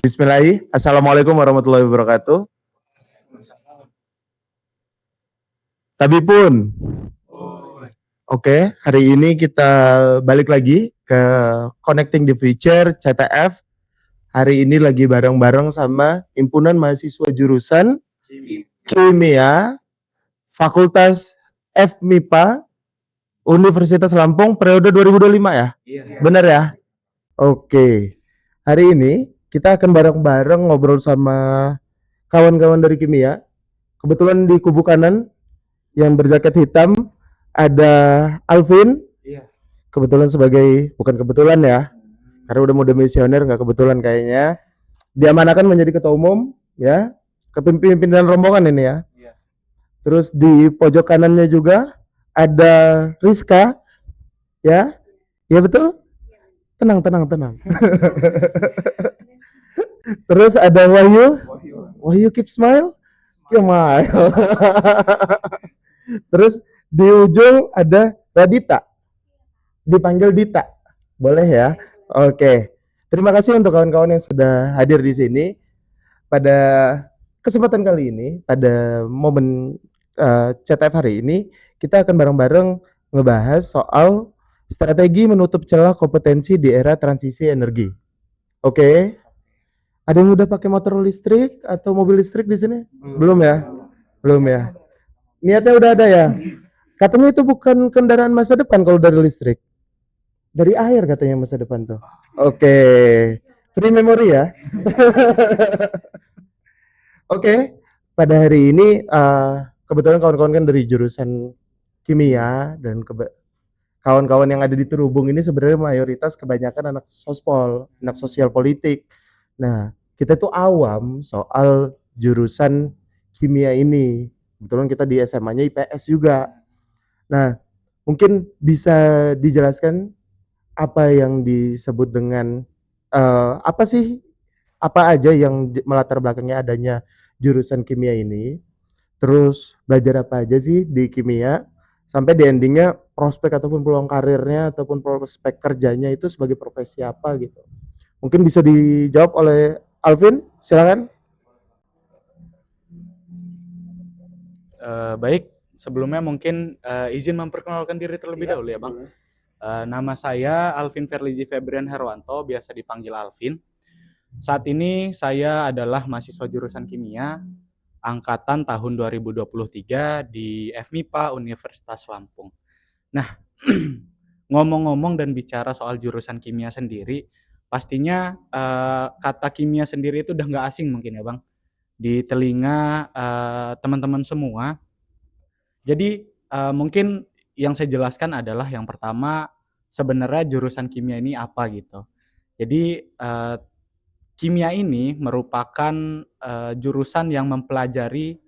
Bismillahirrahmanirrahim. Assalamualaikum warahmatullahi wabarakatuh. Tapi pun, oke, hari ini kita balik lagi ke Connecting the Future CTF. Hari ini lagi bareng-bareng sama Himpunan Mahasiswa Jurusan Kimia Fakultas FMIPA Universitas Lampung periode 2025 ya? Iya. Benar ya? Oke. Hari ini kita akan bareng-bareng ngobrol sama kawan-kawan dari kimia. Kebetulan di kubu kanan yang berjaket hitam ada Alvin. Iya. Kebetulan bukan kebetulan ya, karena udah mode misioner, nggak kebetulan kayaknya. Diamanakan menjadi ketua umum ya, kepemimpinan rombongan ini ya. Iya. Terus di pojok kanannya juga ada Rizka ya. Ya betul? Tenang. Terus ada Wahyu keep smile. Terus di ujung ada Radita, dipanggil Dita, boleh ya? Oke. Terima kasih untuk kawan-kawan yang sudah hadir di sini pada kesempatan kali ini, pada momen CTF hari ini. Kita akan bareng-bareng ngebahas soal strategi menutup celah kompetensi di era transisi energi. Oke. Ada yang udah pakai motor listrik atau mobil listrik di sini? Belum ya? Belum ya? Niatnya udah ada ya? Katanya itu bukan kendaraan masa depan kalau dari listrik. Dari air katanya masa depan tuh. Oke. Free memory ya? Oke. Pada hari ini kebetulan kawan-kawan kan dari jurusan kimia dan kawan-kawan yang ada di terhubung ini sebenarnya mayoritas kebanyakan anak sospol, anak sosial politik. Nah, kita tuh awam soal jurusan kimia ini. Kebetulan kita di SMA-nya IPS juga. Nah, mungkin bisa dijelaskan apa yang disebut dengan apa aja yang melatar belakangnya adanya jurusan kimia ini. Terus belajar apa aja sih di kimia, sampai di endingnya prospek ataupun peluang karirnya ataupun prospek kerjanya itu sebagai profesi apa gitu. Mungkin bisa dijawab oleh Alvin, silakan. Baik, sebelumnya mungkin izin memperkenalkan diri terlebih dahulu ya Bang. Nama saya Alvin Verlizi Febrian Herwanto, biasa dipanggil Alvin. Saat ini saya adalah mahasiswa jurusan kimia angkatan tahun 2023 di FMIPA Universitas Lampung. Nah, ngomong-ngomong dan bicara soal jurusan kimia sendiri, pastinya kata kimia sendiri itu udah nggak asing mungkin ya Bang, di telinga teman-teman semua. Jadi mungkin yang saya jelaskan adalah yang pertama, sebenarnya jurusan kimia ini apa gitu. Jadi kimia ini merupakan jurusan yang mempelajari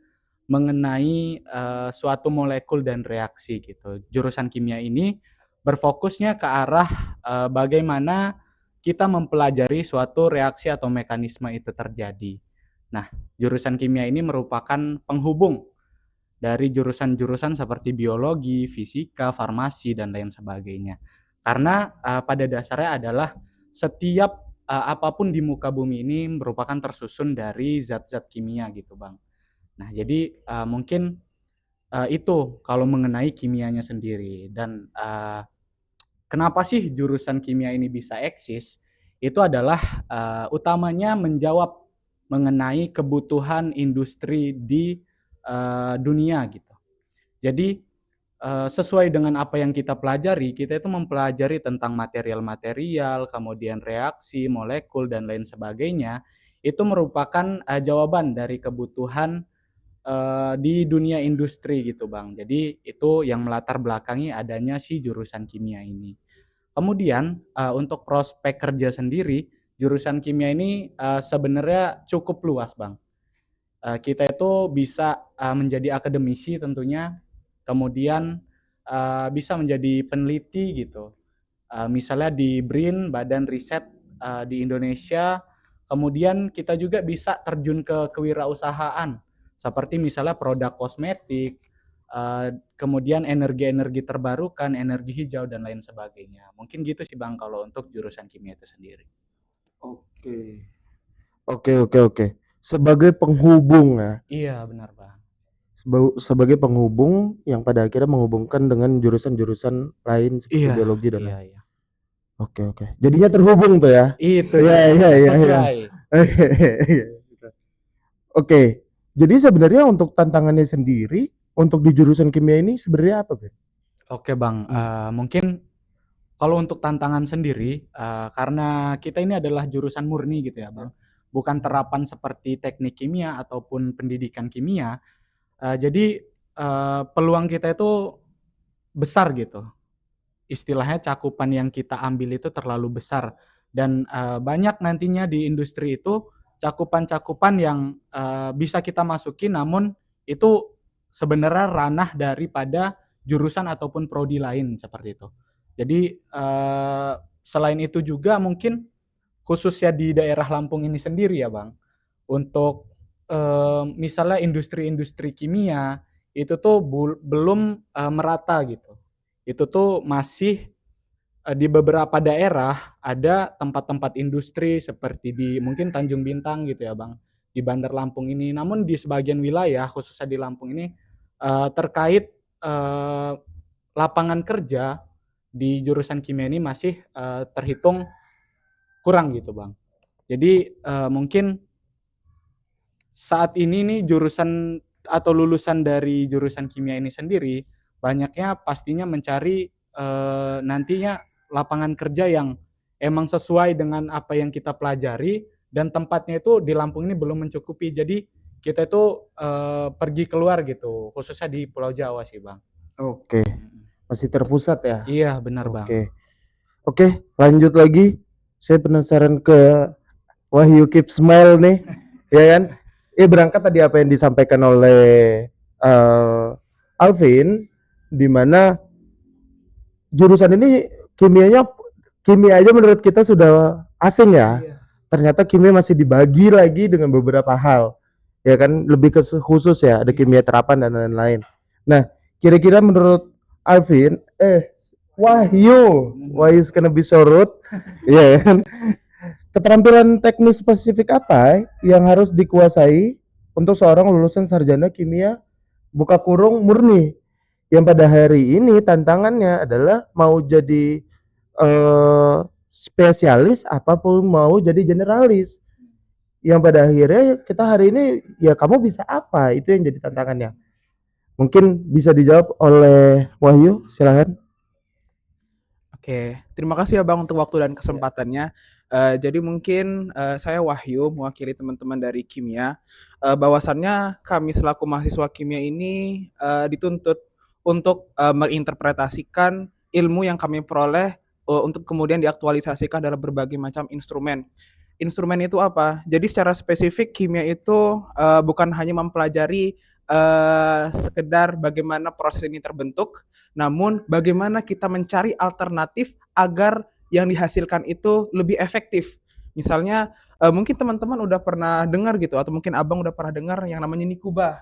mengenai suatu molekul dan reaksi gitu. Jurusan kimia ini berfokusnya ke arah bagaimana kita mempelajari suatu reaksi atau mekanisme itu terjadi. Nah, jurusan kimia ini merupakan penghubung dari jurusan-jurusan seperti biologi, fisika, farmasi, dan lain sebagainya. Karena pada dasarnya adalah setiap apapun di muka bumi ini merupakan tersusun dari zat-zat kimia gitu Bang. Nah jadi mungkin itu kalau mengenai kimianya sendiri. Dan kenapa sih jurusan kimia ini bisa eksis? Itu adalah utamanya menjawab mengenai kebutuhan industri di dunia gitu. Jadi sesuai dengan apa yang kita pelajari, kita itu mempelajari tentang material-material, kemudian reaksi, molekul, dan lain sebagainya. Itu merupakan jawaban dari kebutuhan di dunia industri gitu Bang. Jadi itu yang melatar belakangi adanya si jurusan kimia ini. Kemudian untuk prospek kerja sendiri, jurusan kimia ini sebenarnya cukup luas Bang. Kita itu bisa menjadi akademisi tentunya, kemudian bisa menjadi peneliti gitu. Misalnya di BRIN, Badan Riset di Indonesia, kemudian kita juga bisa terjun ke kewirausahaan, seperti misalnya produk kosmetik, kemudian energi-energi terbarukan, energi hijau, dan lain sebagainya. Mungkin gitu sih Bang kalau untuk jurusan kimia itu sendiri. Oke. Oke, oke, oke. Sebagai penghubung ya. Iya, benar, Bang. Sebagai penghubung yang pada akhirnya menghubungkan dengan jurusan-jurusan lain seperti Iya, biologi dan iya, lain. iya. Oke, oke. Jadinya terhubung tuh ya. Itu Iya, dia, iya, iya, iya. sesuai. Oke. Jadi sebenarnya untuk tantangannya sendiri untuk di jurusan kimia ini sebenarnya apa, Ben? Oke, Bang, Hmm. mungkin kalau untuk tantangan sendiri, karena kita ini adalah jurusan murni gitu ya, Bang, bukan terapan seperti teknik kimia ataupun pendidikan kimia, jadi, peluang kita itu besar gitu. Istilahnya cakupan yang kita ambil itu terlalu besar dan, banyak nantinya di industri itu cakupan-cakupan yang, bisa kita masuki namun itu sebenarnya ranah daripada jurusan ataupun prodi lain seperti itu. Jadi, selain itu juga mungkin khususnya di daerah Lampung ini sendiri ya, Bang, untuk, misalnya industri-industri kimia itu tuh belum, merata gitu. Itu tuh masih, di beberapa daerah ada tempat-tempat industri seperti di mungkin Tanjung Bintang gitu ya, Bang, di Bandar Lampung ini. Namun di sebagian wilayah khususnya di Lampung ini, terkait, lapangan kerja di jurusan kimia ini masih, terhitung kurang gitu, Bang. Jadi, mungkin saat ini nih jurusan atau lulusan dari jurusan kimia ini sendiri, banyaknya pastinya mencari, nantinya lapangan kerja yang emang sesuai dengan apa yang kita pelajari dan tempatnya itu di Lampung ini belum mencukupi. Jadi kita itu, pergi keluar gitu, khususnya di Pulau Jawa sih, Bang. Oke, Mhm. masih terpusat ya. Iya, benar, Bang. Oke. Oke, lanjut lagi. Saya penasaran ke Wahyu Keep Smile nih, ya kan? Berangkat tadi apa yang disampaikan oleh Alvin, di mana jurusan ini kimianya kimia aja menurut kita sudah asing ya. Iya. Ternyata kimia masih dibagi lagi dengan beberapa hal. Ya kan, lebih ke khusus ya, ada Iya. kimia terapan dan lain-lain. Nah, kira-kira menurut Alvin, Wahyu, Wahyu Mhm. kena bisorot, ya kan? Keterampilan teknis spesifik apa yang harus dikuasai untuk seorang lulusan sarjana kimia buka kurung murni? Yang pada hari ini tantangannya adalah mau jadi spesialis apapun mau jadi generalis. Yang pada akhirnya kita hari ini ya kamu bisa apa? Itu yang jadi tantangannya. Mungkin bisa dijawab oleh Wahyu, silahkan. Oke, terima kasih ya Bang untuk waktu dan Ya. kesempatannya. Jadi mungkin saya Wahyu mewakili teman-teman dari kimia. Bahwasannya kami selaku mahasiswa kimia ini dituntut untuk menginterpretasikan ilmu yang kami peroleh untuk kemudian diaktualisasikan dalam berbagai macam instrumen. Instrumen itu apa? Jadi secara spesifik kimia itu bukan hanya mempelajari sekedar bagaimana proses ini terbentuk, namun bagaimana kita mencari alternatif agar yang dihasilkan itu lebih efektif. Misalnya mungkin teman-teman udah pernah dengar gitu atau mungkin Abang udah pernah dengar yang namanya Nikuba.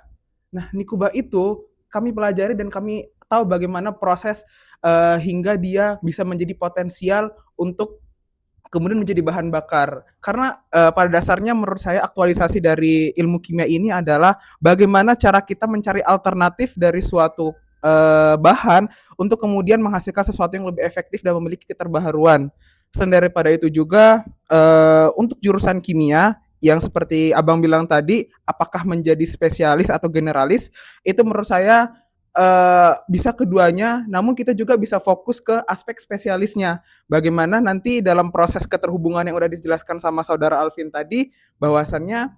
Nah, Nikuba itu kami pelajari dan kami tahu bagaimana proses hingga dia bisa menjadi potensial untuk kemudian menjadi bahan bakar. Karena pada dasarnya menurut saya aktualisasi dari ilmu kimia ini adalah bagaimana cara kita mencari alternatif dari suatu bahan untuk kemudian menghasilkan sesuatu yang lebih efektif dan memiliki keterbaharuan. Selain daripada itu juga untuk jurusan kimia yang seperti Abang bilang tadi, apakah menjadi spesialis atau generalis, itu menurut saya bisa keduanya, namun kita juga bisa fokus ke aspek spesialisnya. Bagaimana nanti dalam proses keterhubungan yang udah dijelaskan sama saudara Alvin tadi, bahwasannya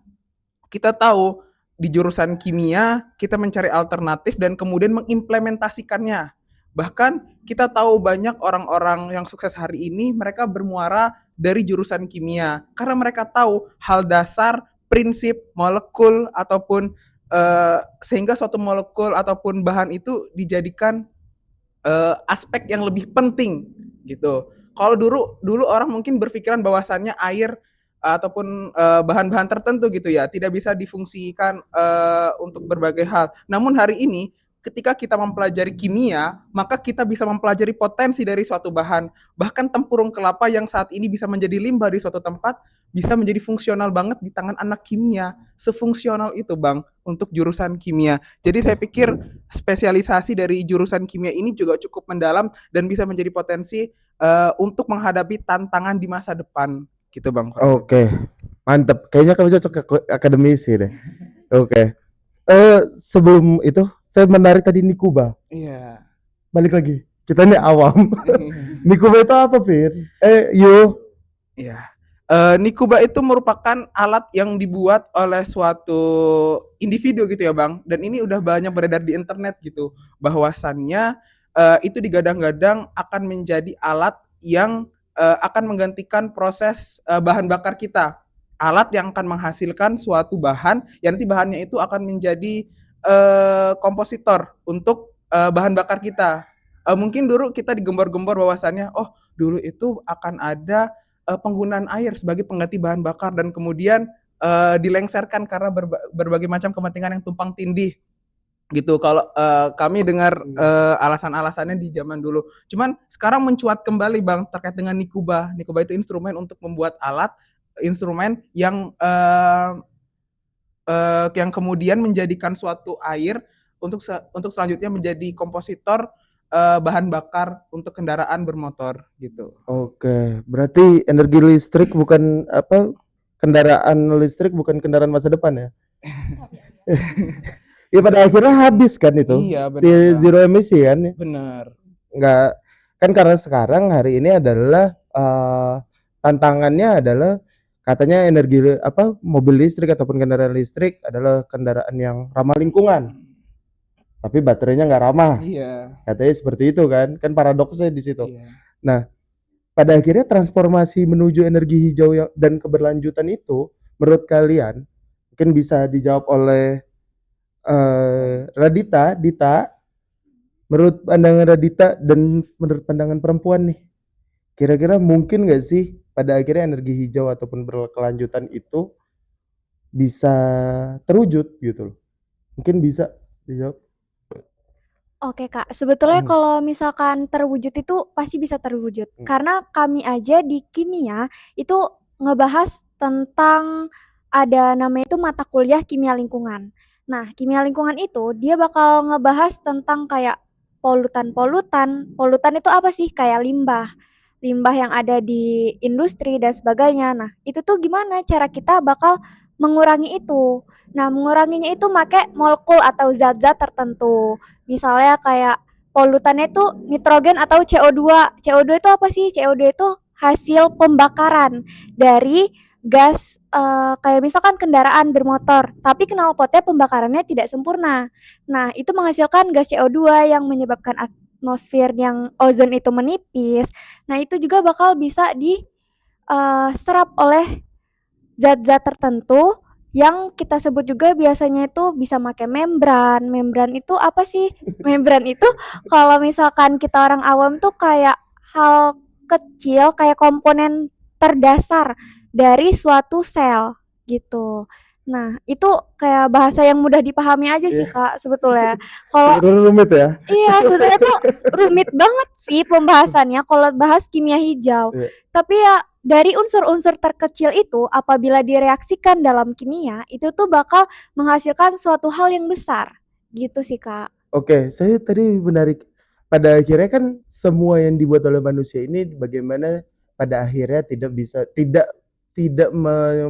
kita tahu di jurusan kimia kita mencari alternatif dan kemudian mengimplementasikannya. Bahkan kita tahu banyak orang-orang yang sukses hari ini mereka bermuara dari jurusan kimia karena mereka tahu hal dasar, prinsip, molekul ataupun sehingga suatu molekul ataupun bahan itu dijadikan aspek yang lebih penting gitu. Kalau dulu dulu orang mungkin berpikiran bahwasannya air ataupun bahan-bahan tertentu gitu ya tidak bisa difungsikan untuk berbagai hal. Namun hari ini ketika kita mempelajari kimia, maka kita bisa mempelajari potensi dari suatu bahan. Bahkan tempurung kelapa yang saat ini bisa menjadi limbah di suatu tempat, bisa menjadi fungsional banget di tangan anak kimia. Sefungsional itu Bang untuk jurusan kimia. Jadi saya pikir spesialisasi dari jurusan kimia ini juga cukup mendalam dan bisa menjadi potensi untuk menghadapi tantangan di masa depan gitu Bang. Oke, mantep. Kayaknya kamu cocok ke akademisi deh. Oke. Sebelum itu saya menarik tadi Nikuba. Iya. Balik lagi. Kita ini awam. Nikuba itu apa, Fir? Yo. Iya. Nikuba itu merupakan alat yang dibuat oleh suatu individu gitu ya Bang. Dan ini udah banyak beredar di internet gitu. Bahwasannya itu digadang-gadang akan menjadi alat yang akan menggantikan proses bahan bakar kita. Alat yang akan menghasilkan suatu bahan yang nanti bahannya itu akan menjadi kompositor untuk bahan bakar kita. Mungkin dulu kita digembor-gembor bahwasannya, oh dulu itu akan ada penggunaan air sebagai pengganti bahan bakar dan kemudian dilengsarkan karena berbagai macam kepentingan yang tumpang tindih gitu. Kalau kami dengar alasan-alasannya di zaman dulu. Cuman sekarang mencuat kembali Bang terkait dengan Nikuba. Nikuba itu instrumen untuk membuat alat, instrumen yang kemudian menjadikan suatu air untuk selanjutnya menjadi kompositor bahan bakar untuk kendaraan bermotor gitu. Oke, berarti energi listrik bukan apa? Kendaraan listrik bukan kendaraan masa depan ya? Ya pada akhirnya habis kan itu. Iya benar. Zero emisi kan? Benar. Nggak kan karena sekarang hari ini adalah tantangannya adalah katanya energi mobil listrik ataupun kendaraan listrik adalah kendaraan yang ramah lingkungan. Tapi baterainya nggak ramah. Iya. Katanya seperti itu kan paradoksnya di situ. Iya. Nah, pada akhirnya transformasi menuju energi hijau dan keberlanjutan itu menurut kalian mungkin bisa dijawab oleh Dita. Menurut pandangan Radita dan menurut pandangan perempuan nih, kira-kira mungkin nggak sih pada akhirnya energi hijau ataupun berkelanjutan itu bisa terwujud gitu loh? Mungkin bisa dijawab. Oke Kak, sebetulnya kalau misalkan terwujud itu pasti bisa terwujud. Karena kami aja di kimia itu ngebahas tentang ada namanya itu mata kuliah kimia lingkungan. Nah, kimia lingkungan itu dia bakal ngebahas tentang kayak polutan-polutan. Polutan itu apa sih? Kayak limbah. Limbah yang ada di industri dan sebagainya. Nah, itu tuh gimana cara kita bakal mengurangi itu. Nah, menguranginya itu pakai molekul atau zat-zat tertentu. Misalnya kayak polutannya itu nitrogen atau CO2. CO2 itu apa sih? CO2 itu hasil pembakaran dari gas kayak misalkan kendaraan bermotor, tapi knalpotnya pembakarannya tidak sempurna. Nah, itu menghasilkan gas CO2 yang menyebabkan atmosfer yang ozon itu menipis. Nah, itu juga bakal bisa diserap oleh zat-zat tertentu yang kita sebut juga biasanya itu bisa pakai membran. Membran itu apa sih? Membran itu kalau misalkan kita orang awam tuh kayak hal kecil, kayak komponen terdasar dari suatu sel gitu. Nah, itu kayak bahasa yang mudah dipahami aja sih Kak sebetulnya. Kalau rumit ya? Iya, sebetulnya tuh rumit banget sih pembahasannya kalau bahas kimia hijau. Tapi ya dari unsur-unsur terkecil itu apabila direaksikan dalam kimia itu tuh bakal menghasilkan suatu hal yang besar. Gitu sih Kak. Oke, saya tadi menarik. Pada akhirnya kan semua yang dibuat oleh manusia ini bagaimana pada akhirnya tidak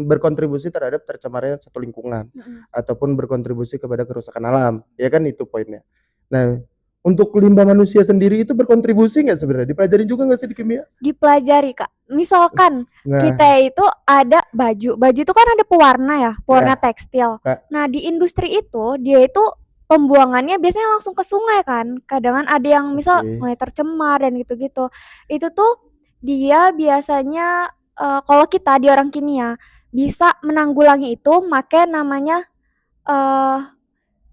berkontribusi terhadap tercemarnya satu lingkungan ataupun berkontribusi kepada kerusakan alam, ya kan itu poinnya. Nah, untuk limbah manusia sendiri itu berkontribusi nggak sebenarnya? Dipelajari juga nggak sih di kimia? Dipelajari Kak. Misalkan kita itu ada baju itu kan ada pewarna ya, pewarna tekstil. Nah di industri itu dia itu pembuangannya biasanya langsung ke sungai kan. Kadang ada yang misal sungai tercemar dan gitu-gitu. Itu tuh dia biasanya kalau kita di orang kimia bisa menanggulangi itu make namanya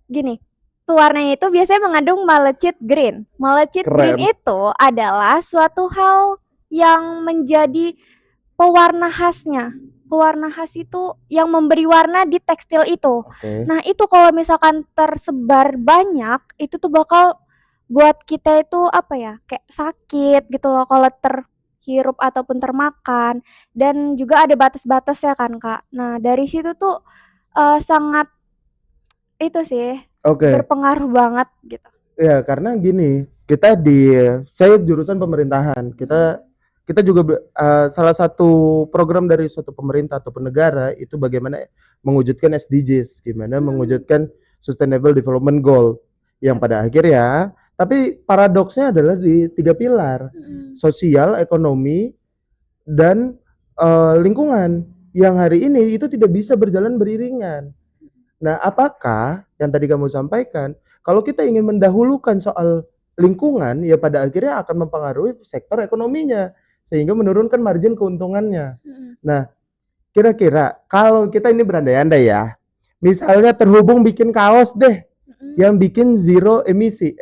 gini. Pewarnanya itu biasanya mengandung malecit green. Malecit green itu adalah suatu hal yang menjadi pewarna khasnya. Pewarna khas itu yang memberi warna di tekstil itu. Nah, itu kalau misalkan tersebar banyak, itu tuh bakal buat kita itu apa ya? Kayak sakit gitu loh kalau terhirup ataupun termakan, dan juga ada batas-batasnya kan, Kak. Nah, dari situ tuh sangat itu sih, Oke. berpengaruh banget gitu. Ya, karena gini, saya jurusan pemerintahan. Kita juga salah satu program dari suatu pemerintah ataupun negara itu bagaimana mewujudkan SDGs, gimana mewujudkan Sustainable Development Goal yang pada akhirnya, tapi paradoksnya adalah di 3 pilar, sosial, ekonomi, dan lingkungan, yang hari ini itu tidak bisa berjalan beriringan. Nah, apakah yang tadi kamu sampaikan, kalau kita ingin mendahulukan soal lingkungan, ya pada akhirnya akan mempengaruhi sektor ekonominya, sehingga menurunkan margin keuntungannya. Nah, kira-kira kalau kita ini berandai-andai ya, misalnya terhubung bikin kaos deh, yang bikin zero emisi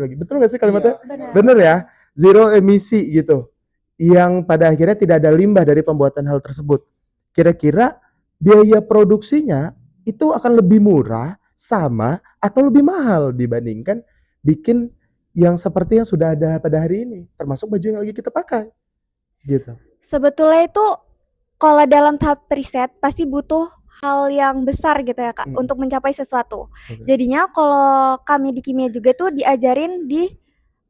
lagi. Betul nggak sih kalimatnya? Bener ya? Zero emisi gitu. Yang pada akhirnya tidak ada limbah dari pembuatan hal tersebut. Kira-kira biaya produksinya itu akan lebih murah, sama, atau lebih mahal dibandingkan bikin yang seperti yang sudah ada pada hari ini, termasuk baju yang lagi kita pakai, gitu. Sebetulnya itu kalau dalam tahap riset pasti butuh hal yang besar gitu ya, Kak, untuk mencapai sesuatu. Jadinya kalau kami di kimia juga tuh diajarin di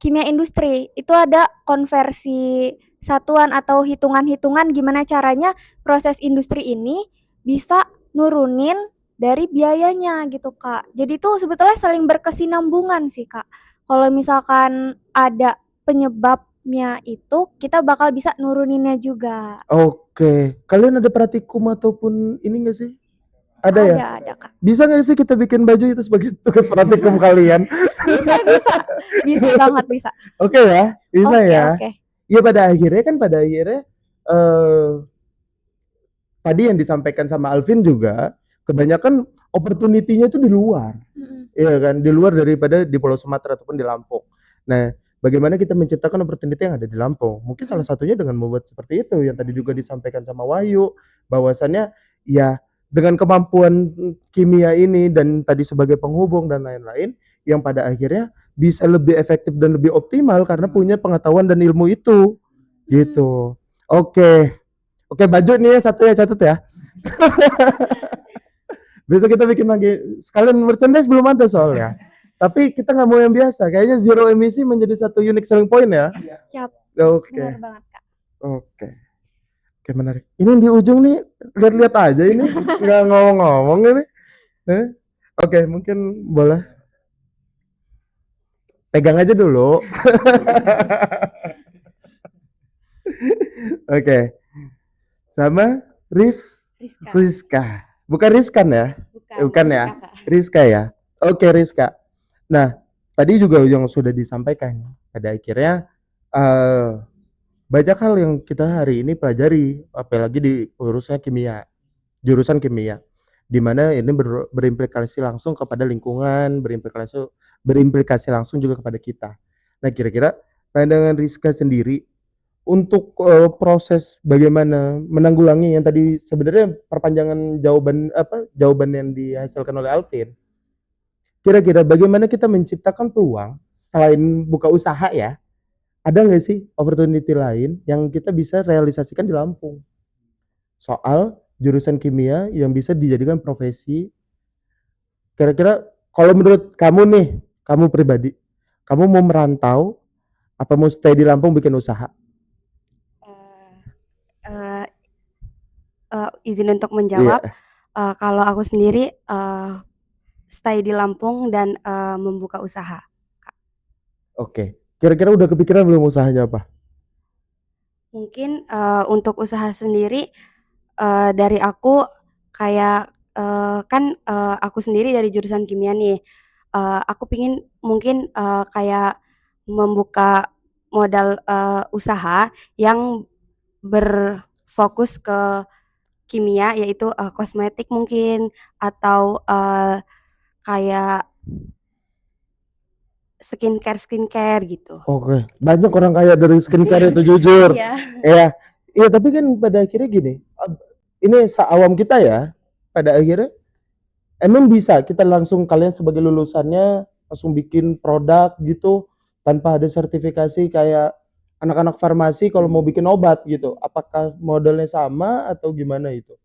kimia industri, itu ada konversi satuan atau hitungan-hitungan gimana caranya proses industri ini bisa nurunin dari biayanya gitu, Kak. Jadi tuh sebetulnya saling berkesinambungan sih, Kak. Kalau misalkan ada penyebabnya itu, kita bakal bisa nuruninnya juga. Oke, kalian ada praktikum ataupun ini nggak sih? Ada ya? Ada, Kak. Bisa nggak sih kita bikin baju itu sebagai tugas praktikum kalian? Bisa banget, bisa. Oke ya, bisa ya. Oke. Ya pada akhirnya tadi yang disampaikan sama Alvin juga, kebanyakan opportunity-nya itu di luar. Iya kan, di luar daripada di Pulau Sumatera ataupun di Lampung. Nah, bagaimana kita menciptakan opportunity yang ada di Lampung? Mungkin salah satunya dengan membuat seperti itu yang tadi juga disampaikan sama Wahyu, bahwasannya ya dengan kemampuan kimia ini dan tadi sebagai penghubung dan lain-lain, yang pada akhirnya bisa lebih efektif dan lebih optimal karena punya pengetahuan dan ilmu itu, gitu. Oke, baju nih satu ya, catat ya. Besok kita bikin lagi, sekalian merchandise belum ada soalnya. Tapi kita nggak mau yang biasa, kayaknya zero emisi menjadi satu unique selling point ya. Siap. Oke. Benar banget, Kak. Oke, menarik. Ini di ujung nih, lihat-lihat aja ini, nggak ngomong-ngomong ini. Oke, mungkin boleh. Pegang aja dulu. Oke. Sama Rizka. Bukan Rizkan ya? Bukan ya? Rizka ya? Oke, Rizka. Nah, tadi juga yang sudah disampaikan, pada akhirnya banyak hal yang kita hari ini pelajari, apalagi di jurusan kimia, di mana ini berimplikasi langsung kepada lingkungan, berimplikasi langsung juga kepada kita. Nah, kira-kira pandangan Rizka sendiri untuk proses bagaimana menanggulangi yang tadi sebenarnya perpanjangan jawaban yang dihasilkan oleh Alvin. Kira-kira bagaimana kita menciptakan peluang selain buka usaha ya? Ada nggak sih opportunity lain yang kita bisa realisasikan di Lampung? Soal jurusan kimia yang bisa dijadikan profesi. Kira-kira kalau menurut kamu nih, kamu pribadi, kamu mau merantau apa mau stay di Lampung bikin usaha? Izin untuk menjawab, kalau aku sendiri stay di Lampung dan membuka usaha. Oke, kira-kira udah kepikiran belum usahanya apa? Mungkin untuk usaha sendiri dari aku kayak kan aku sendiri dari jurusan kimia nih, aku pingin mungkin kayak membuka modal usaha yang berfokus ke kimia, yaitu kosmetik mungkin atau kayak skincare gitu. Oke, banyak orang kaya dari skincare itu jujur. Iya. Iya, tapi kan pada akhirnya gini, ini seawam kita ya, pada akhirnya emang bisa kita langsung, kalian sebagai lulusannya langsung bikin produk gitu tanpa ada sertifikasi kayak anak-anak farmasi kalau mau bikin obat gitu. Apakah modelnya sama atau gimana itu?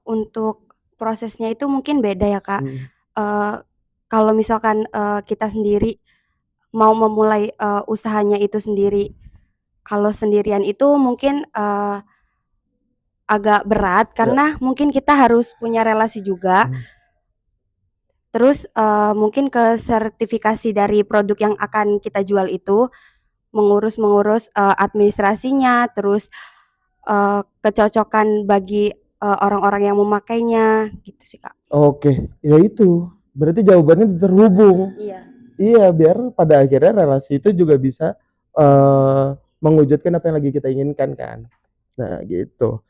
Untuk prosesnya itu mungkin beda ya, Kak. Hmm. Kalau misalkan, kita sendiri mau memulai, usahanya itu sendiri, kalau sendirian itu mungkin, agak berat Ya. karena mungkin kita harus punya relasi juga. Terus, mungkin ke sertifikasi dari produk yang akan kita jual itu, mengurus-mengurus, administrasinya, terus, kecocokan bagi, orang-orang yang memakainya, gitu sih, Kak. Oke, ya itu. Berarti jawabannya terhubung. Iya. Iya, biar pada akhirnya relasi itu juga bisa mewujudkan apa yang lagi kita inginkan kan. Nah, gitu.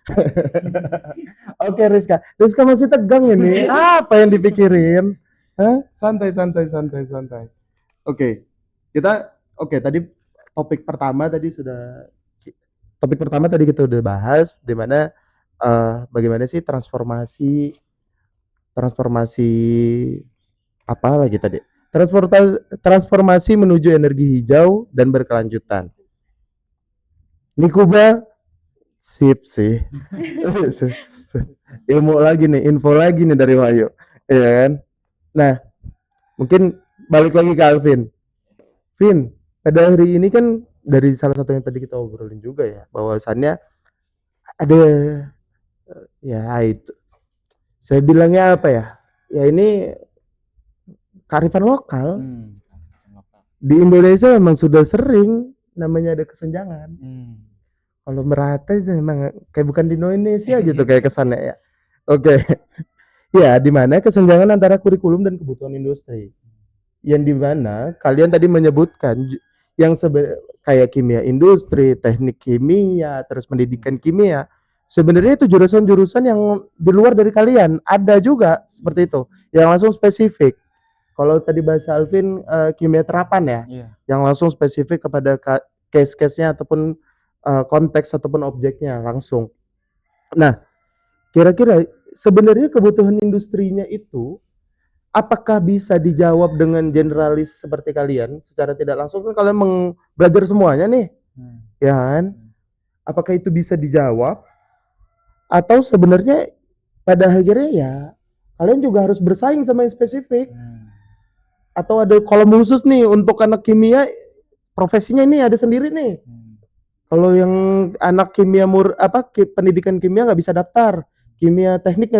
Oke, Rizka. Rizka masih tegang ini. Apa yang dipikirin? Hah? Santai, santai, santai, santai. Oke. Tadi topik pertama tadi kita udah bahas di mana bagaimana sih transformasi apa lagi tadi? Transformasi menuju energi hijau dan berkelanjutan. Nikuba sip sih. Info lagi nih dari Wahyu. Iya kan? Nah, mungkin balik lagi ke Alvin. Vin, pada hari ini kan dari salah satu yang tadi kita obrolin juga ya, bahwasannya ada ya itu. Saya bilangnya apa ya? Ya ini kearifan lokal. Di Indonesia memang sudah sering namanya ada kesenjangan. Kalau merata itu memang kayak bukan di Indonesia gitu kayak kesannya ya. Oke. Ya, di mana kesenjangan antara kurikulum dan kebutuhan industri. Yang di mana kalian tadi menyebutkan yang kayak kimia industri, teknik kimia, terus pendidikan kimia. Sebenarnya itu jurusan-jurusan yang di luar dari kalian. Ada juga seperti itu, yang langsung spesifik. Kalau tadi bahasa Alvin kimia terapan ya, yang langsung spesifik kepada case-case-nya ataupun konteks ataupun objeknya langsung. Nah, kira-kira sebenarnya kebutuhan industrinya itu apakah bisa dijawab dengan generalis seperti kalian secara tidak langsung kan kalian belajar semuanya nih, ya kan? Apakah itu bisa dijawab atau sebenarnya pada akhirnya ya kalian juga harus bersaing sama yang spesifik? Atau ada kolom khusus nih untuk anak kimia profesinya ini ada sendiri nih. Kalau yang anak kimia pendidikan kimia nggak bisa daftar, teknik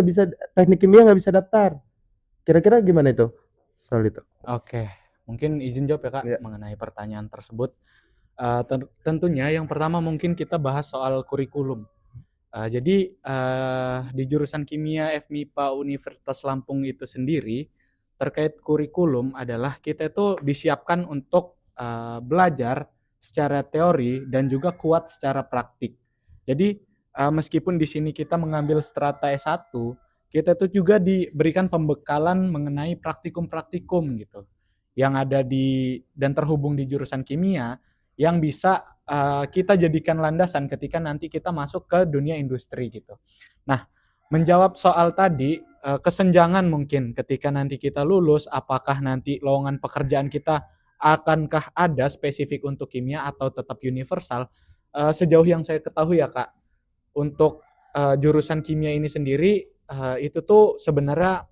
kimia nggak bisa daftar. Kira-kira gimana itu soal itu? Oke, mungkin izin jawab ya Kak mengenai pertanyaan tersebut. Tentunya yang pertama mungkin kita bahas soal kurikulum. Jadi di jurusan kimia FMIPA Universitas Lampung itu sendiri terkait kurikulum adalah kita itu disiapkan untuk belajar secara teori dan juga kuat secara praktik. Jadi meskipun di sini kita mengambil strata S1, kita itu juga diberikan pembekalan mengenai praktikum-praktikum gitu yang ada dan terhubung di jurusan kimia yang bisa kita jadikan landasan ketika nanti kita masuk ke dunia industri gitu. Nah, menjawab soal tadi kesenjangan mungkin ketika nanti kita lulus, apakah nanti lowongan pekerjaan kita akankah ada spesifik untuk kimia atau tetap universal? Sejauh yang saya ketahui ya Kak, untuk jurusan kimia ini sendiri itu tuh sebenarnya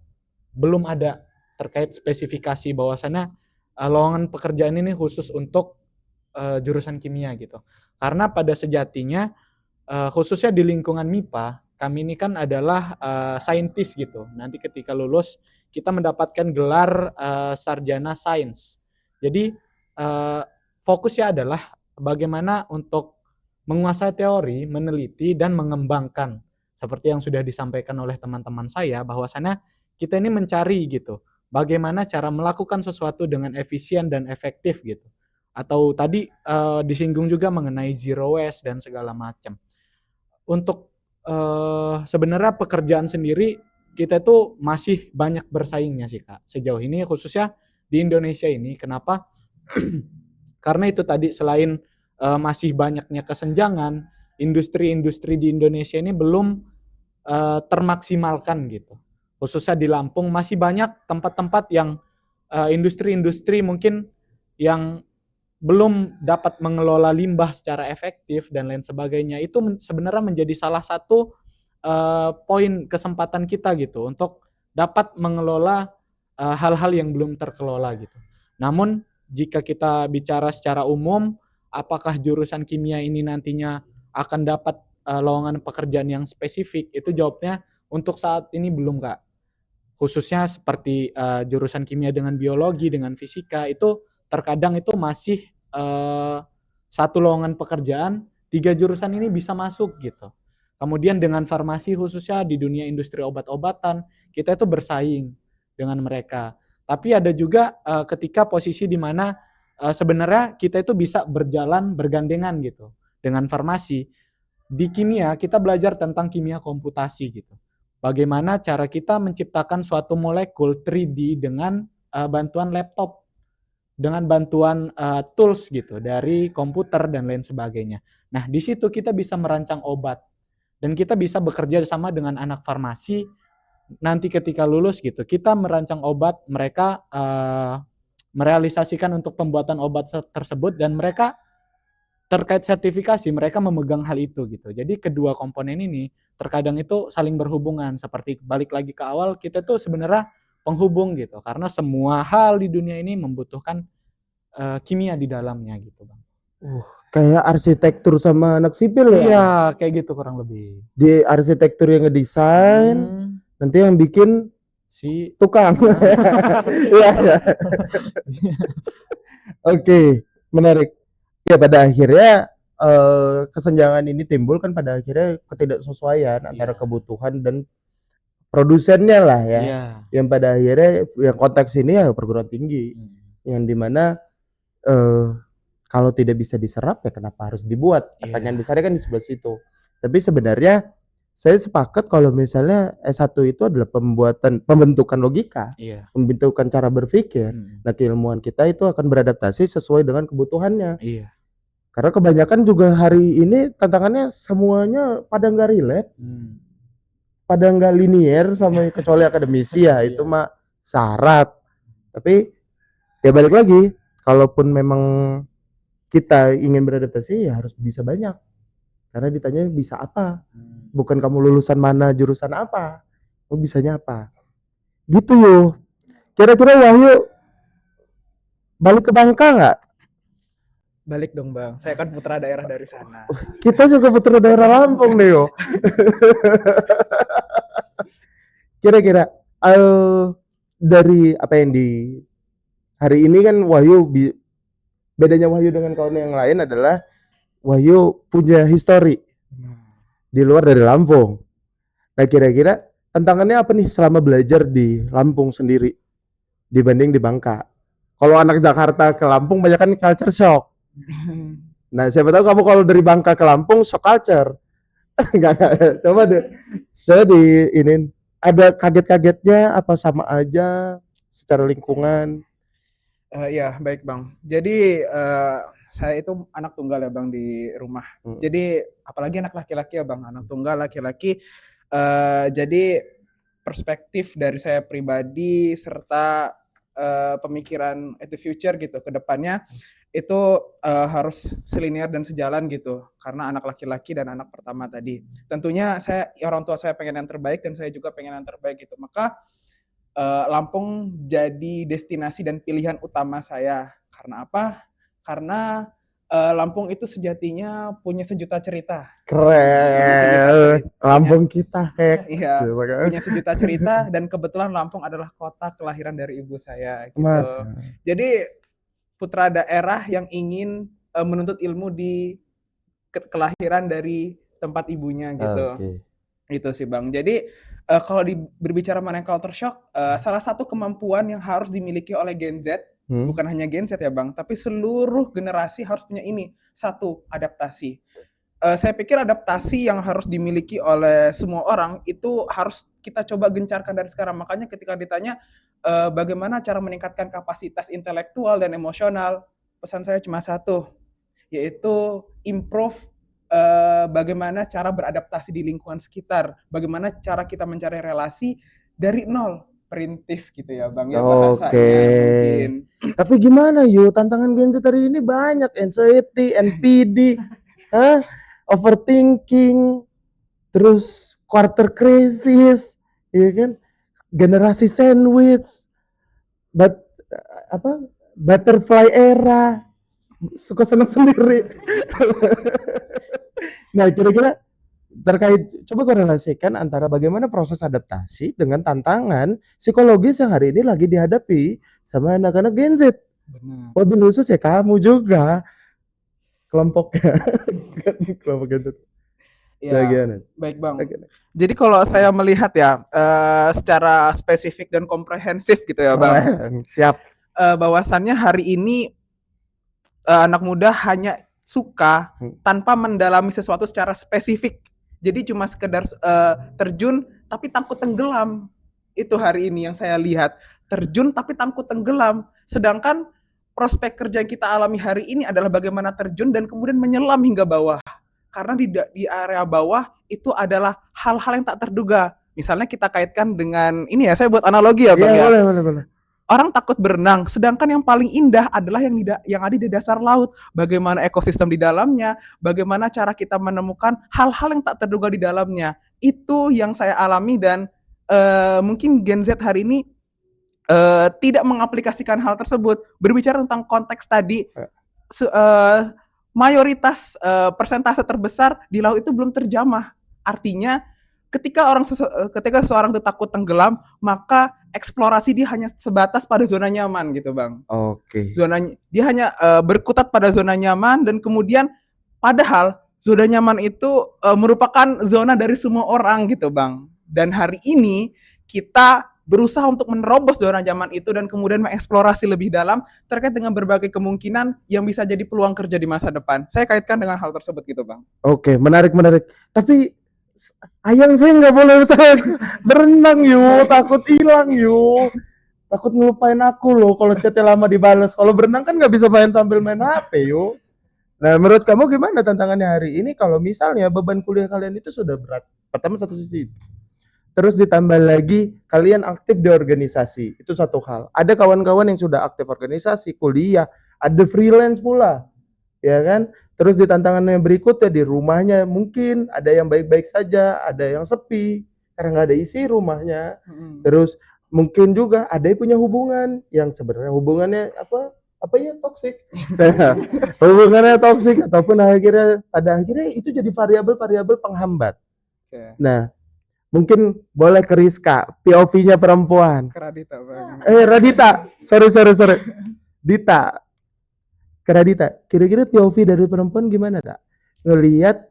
belum ada terkait spesifikasi bahwasannya lowongan pekerjaan ini khusus untuk jurusan kimia gitu. Karena pada sejatinya khususnya di lingkungan MIPA, kami ini kan adalah saintis gitu. Nanti ketika lulus kita mendapatkan gelar sarjana sains. Jadi fokusnya adalah bagaimana untuk menguasai teori, meneliti dan mengembangkan. Seperti yang sudah disampaikan oleh teman-teman saya bahwasannya kita ini mencari gitu. Bagaimana cara melakukan sesuatu dengan efisien dan efektif gitu. Atau tadi disinggung juga mengenai zero waste dan segala macam. Untuk sebenarnya pekerjaan sendiri kita itu masih banyak bersaingnya sih Kak. Sejauh ini khususnya di Indonesia ini. Kenapa? Karena itu tadi selain masih banyaknya kesenjangan, industri-industri di Indonesia ini belum termaksimalkan gitu. Khususnya di Lampung masih banyak tempat-tempat yang industri-industri mungkin yang belum dapat mengelola limbah secara efektif dan lain sebagainya, itu sebenarnya menjadi salah satu poin kesempatan kita gitu untuk dapat mengelola hal-hal yang belum terkelola gitu. Namun jika kita bicara secara umum, apakah jurusan kimia ini nantinya akan dapat lowongan pekerjaan yang spesifik? Itu jawabnya untuk saat ini belum, Kak. Khususnya seperti jurusan kimia dengan biologi, dengan fisika, itu terkadang itu masih satu lowongan pekerjaan, 3 jurusan ini bisa masuk gitu. Kemudian dengan farmasi khususnya di dunia industri obat-obatan, kita itu bersaing dengan mereka. Tapi ada juga ketika posisi di mana sebenarnya kita itu bisa berjalan bergandengan gitu dengan farmasi. Di kimia kita belajar tentang kimia komputasi gitu. Bagaimana cara kita menciptakan suatu molekul 3D dengan bantuan laptop, dengan bantuan tools gitu dari komputer dan lain sebagainya. Nah, di situ kita bisa merancang obat dan kita bisa bekerja sama dengan anak farmasi. Nanti ketika lulus gitu, kita merancang obat, mereka merealisasikan untuk pembuatan obat tersebut dan mereka terkait sertifikasi, mereka memegang hal itu gitu. Jadi kedua komponen ini terkadang itu saling berhubungan. Seperti balik lagi ke awal, kita tuh sebenarnya penghubung gitu. Karena semua hal di dunia ini membutuhkan kimia di dalamnya gitu, Bang. Kayak arsitektur sama anak sipil ya. Iya, kayak gitu kurang lebih. Di arsitektur yang ngedesain, nanti yang bikin Si tukang. Iya, iya. Oke, menarik. Ya pada akhirnya kesenjangan ini timbul kan pada akhirnya ketidaksesuaian antara kebutuhan dan produsennya lah ya. Iya. Yang pada akhirnya yang konteks ini ya perguruan tinggi. Yang dimana kalau tidak bisa diserap ya kenapa harus dibuat? Pertanyaan besarnya kan di sebelah situ. Tapi sebenarnya saya sepakat kalau misalnya S1 itu adalah pembentukan logika, Iya. pembentukan cara berpikir. Nah, keilmuan kita itu akan beradaptasi sesuai dengan kebutuhannya. Iya. Karena kebanyakan juga hari ini tantangannya semuanya pada nggak relate, pada nggak linier sama kecuali akademisi ya, itu mah syarat. Tapi ya balik lagi, kalaupun memang kita ingin beradaptasi ya harus bisa banyak. Karena ditanya bisa apa? Bukan kamu lulusan mana, jurusan apa. Kamu bisanya apa? Gitu loh. Kira-kira Wahyu balik ke Bangka nggak? Balik dong Bang, saya kan putra daerah dari sana. Kita juga putra daerah Lampung nih yo. Kira-kira dari apa yang di hari ini kan Wahyu bedanya Wahyu dengan kawan yang lain adalah Wahyu punya histori di luar dari Lampung. Nah kira-kira tantangannya apa nih selama belajar di Lampung sendiri dibanding di Bangka? Kalau anak Jakarta ke Lampung banyak kan culture shock. Nah siapa tahu kamu kalau dari Bangka ke Lampung shock culture. Enggak, coba deh. Saya ini ada kaget-kagetnya apa sama aja secara lingkungan? Ya baik Bang. Jadi saya itu anak tunggal ya Bang di rumah. Jadi apalagi anak laki-laki ya Bang, anak tunggal laki-laki. Jadi perspektif dari saya pribadi serta pemikiran at the future gitu ke depannya itu harus selinier dan sejalan gitu karena anak laki-laki dan anak pertama tadi. Tentunya orang tua saya pengen yang terbaik dan saya juga pengen yang terbaik gitu. Maka Lampung jadi destinasi dan pilihan utama saya. Karena apa? Karena Lampung itu sejatinya punya sejuta cerita. Keren. Lampung kita hek. Iya, punya sejuta cerita dan kebetulan Lampung adalah kota kelahiran dari ibu saya gitu. Jadi putra daerah yang ingin menuntut ilmu di kelahiran dari tempat ibunya gitu. Itu sih Bang. Jadi kalau berbicara mengenai culture shock, salah satu kemampuan yang harus dimiliki oleh Gen Z, bukan hanya Gen Z ya Bang, tapi seluruh generasi harus punya ini, satu, adaptasi. Saya pikir adaptasi yang harus dimiliki oleh semua orang itu harus kita coba gencarkan dari sekarang. Makanya ketika ditanya bagaimana cara meningkatkan kapasitas intelektual dan emosional, pesan saya cuma satu, yaitu improve bagaimana cara beradaptasi di lingkungan sekitar, bagaimana cara kita mencari relasi dari nol. perintis gitu ya Bang ya bahasanya mungkin. Tapi gimana yuk, tantangan Gen Z hari ini banyak, anxiety, NPD, overthinking, terus quarter crisis, ya kan? Generasi sandwich, butterfly era, suka senang sendiri. Nah, kira-kira terkait, coba korelasikan antara bagaimana proses adaptasi dengan tantangan psikologis yang hari ini lagi dihadapi sama anak-anak Gen Z. Benar. Wabil khusus ya kamu juga kelompoknya. Kelompok Gen Z. Ya, Bagian. baik Bang. Jadi kalau saya melihat ya secara spesifik dan komprehensif gitu ya Bang. Siap. Bahwasannya hari ini anak muda hanya suka tanpa mendalami sesuatu secara spesifik. Jadi cuma sekedar terjun tapi takut tenggelam. Itu hari ini yang saya lihat. Terjun tapi takut tenggelam. Sedangkan prospek kerja yang kita alami hari ini adalah bagaimana terjun dan kemudian menyelam hingga bawah. Karena di area bawah itu adalah hal-hal yang tak terduga. Misalnya kita kaitkan dengan ini ya, saya buat analogi ya Bang ya. Boleh. Orang takut berenang, sedangkan yang paling indah adalah yang ada di dasar laut. Bagaimana ekosistem di dalamnya, bagaimana cara kita menemukan hal-hal yang tak terduga di dalamnya. Itu yang saya alami dan mungkin Gen Z hari ini tidak mengaplikasikan hal tersebut. Berbicara tentang konteks tadi, mayoritas persentase terbesar di laut itu belum terjamah. Artinya ketika seseorang itu takut tenggelam, maka eksplorasi dia hanya sebatas pada zona nyaman gitu Bang. Oke. Dia hanya berkutat pada zona nyaman dan kemudian padahal zona nyaman itu merupakan zona dari semua orang gitu Bang. Dan hari ini kita berusaha untuk menerobos zona nyaman itu dan kemudian mengeksplorasi lebih dalam terkait dengan berbagai kemungkinan yang bisa jadi peluang kerja di masa depan. Saya kaitkan dengan hal tersebut gitu Bang. Oke, menarik. Tapi ayang saya nggak boleh saya berenang yuk, takut hilang yuk, takut ngelupain aku loh kalau chatnya lama dibales. Kalau berenang kan nggak bisa main sambil main HP yuk. Nah, menurut kamu gimana tantangannya hari ini kalau misalnya beban kuliah kalian itu sudah berat? Pertama satu sisi, terus ditambah lagi kalian aktif di organisasi, itu satu hal. Ada kawan-kawan yang sudah aktif organisasi, kuliah, ada freelance pula, ya kan? Terus di tantangannya berikutnya di rumahnya mungkin ada yang baik-baik saja, ada yang sepi karena nggak ada isi rumahnya. Terus mungkin juga ada yang punya hubungan yang sebenarnya hubungannya toksik. Hubungannya toksik ataupun pada akhirnya itu jadi variabel penghambat. Nah, mungkin boleh ke Rizka, POV-nya perempuan. Radita Bang. Radita, sorry. Dita. Radita, kira-kira POV dari perempuan gimana tak? Ngelihat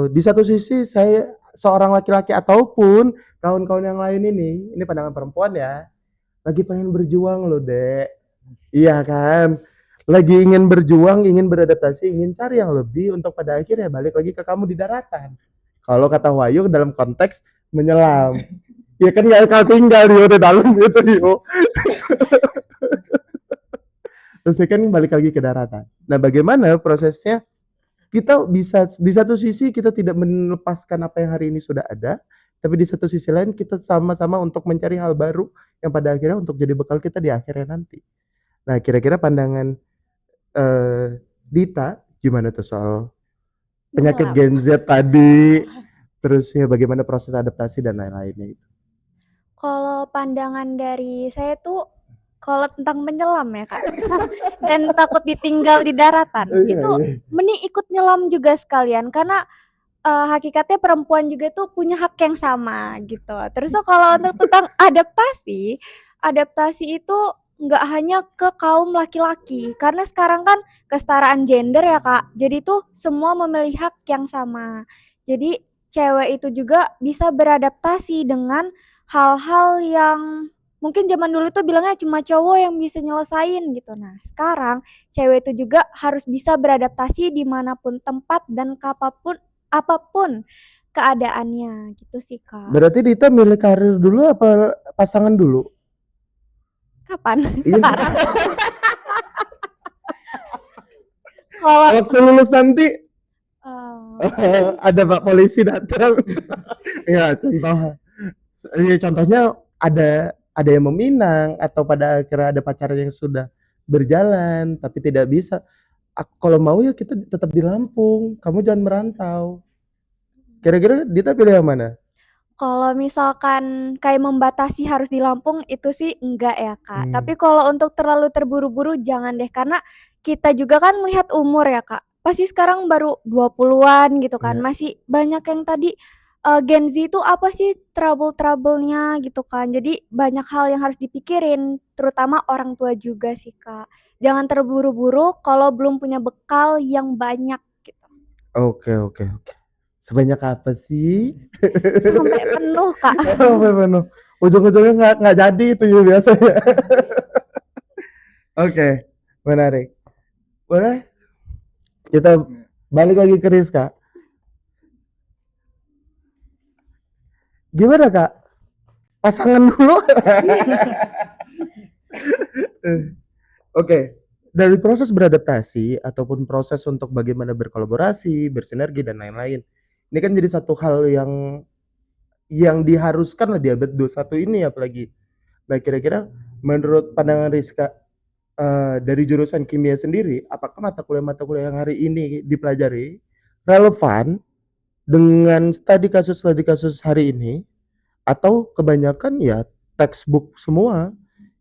di satu sisi saya seorang laki-laki ataupun kawan-kawan yang lain ini pandangan perempuan ya, lagi pengen berjuang loh dek, iya kan? Lagi ingin berjuang, ingin beradaptasi, ingin cari yang lebih untuk pada akhirnya balik lagi ke kamu di daratan. Kalau kata Wahyu dalam konteks menyelam, ya kan nggak tinggal di dalam itu yuk. Terus kan balik lagi ke daratan. Nah, bagaimana prosesnya? Kita bisa di satu sisi kita tidak melepaskan apa yang hari ini sudah ada, tapi di satu sisi lain kita sama-sama untuk mencari hal baru yang pada akhirnya untuk jadi bekal kita di akhirnya nanti. Nah, kira-kira pandangan Dita gimana tuh soal penyakit Gen Z tadi, terus ya bagaimana proses adaptasi dan lain-lainnya itu? Kalau pandangan dari saya tuh kalau tentang menyelam ya Kak, dan takut ditinggal di daratan, itu mending ikut nyelam juga sekalian karena hakikatnya perempuan juga tuh punya hak yang sama gitu. Terus kalau untuk tentang adaptasi itu nggak hanya ke kaum laki-laki karena sekarang kan kesetaraan gender ya Kak. Jadi tuh semua memiliki hak yang sama. Jadi cewek itu juga bisa beradaptasi dengan hal-hal yang mungkin zaman dulu tuh bilangnya cuma cowok yang bisa nyelesain gitu. Nah, sekarang cewek itu juga harus bisa beradaptasi dimanapun tempat dan apapun keadaannya gitu sih Kak. Berarti Dita milih karir dulu apa pasangan dulu? Kapan? Sekarang. Kalau waktu lulus nanti ada Pak polisi datang. Ya contohnya ada yang meminang atau pada akhirnya ada pacaran yang sudah berjalan tapi tidak bisa. Kalau mau ya kita tetap di Lampung, kamu jangan merantau. Kira-kira Dita pilih yang mana? Kalau misalkan kayak membatasi harus di Lampung itu sih enggak ya, Kak. Hmm. Tapi kalau untuk terlalu terburu-buru jangan deh, karena kita juga kan melihat umur ya, Kak. Pasti sekarang baru 20-an gitu kan, Iya. masih banyak yang tadi, Gen Z itu apa sih trouble-trouble-nya gitu kan. Jadi banyak hal yang harus dipikirin, terutama orang tua juga sih, Kak. Jangan terburu-buru kalau belum punya bekal yang banyak gitu. Oke. Sebanyak apa sih? Sampai penuh, Kak. Sampai penuh. Ujung-ujungnya nggak jadi itu ya biasanya. Oke, menarik. Boleh? Kita balik lagi ke Rizka. Gimana Kak? Pasangan dulu. Oke, dari proses beradaptasi ataupun proses untuk bagaimana berkolaborasi, bersinergi dan lain-lain. Ini kan jadi satu hal yang diharuskan lah di abad 21 ini apalagi. Nah, kira-kira menurut pandangan Rizka dari jurusan kimia sendiri, apakah mata kuliah yang hari ini dipelajari relevan dengan studi kasus hari ini atau kebanyakan ya textbook semua